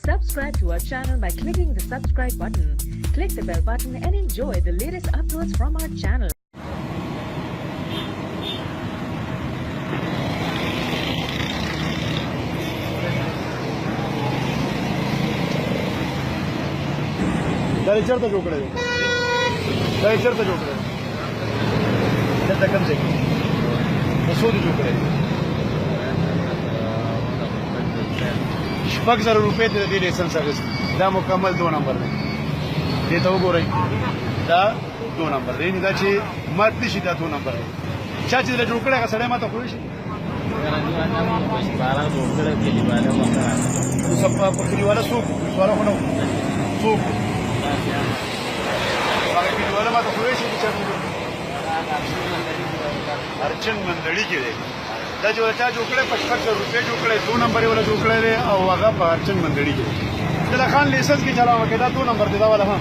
Subscribe to our channel by clicking the subscribe button. Click the bell button and enjoy the latest uploads from our channel. चढ़ता जोकड़े चढ़ता जोकड़े चढ़ता कम से कम 200 जोकड़े ₹1,000 दे लेसन सर्विस दा मुकम्मल 2 नंबर में ये तो वो रही दा 2 नंबर रे दा ची मत शी दा 2 नंबर चाची दे जोकड़े का सड़े मत खुश सब पुलिस वाला सूप वाला होना सूप वाला मत खुश अर्चन मंडली के دا چې ورته جوړکړې ₹55 جوړکړې 2 نمبر ولا جوړکړې او هغه په ارچن منډړي کې د خان لیسنس کې چلاوه کې دا 2 نمبر دی دا ولا ها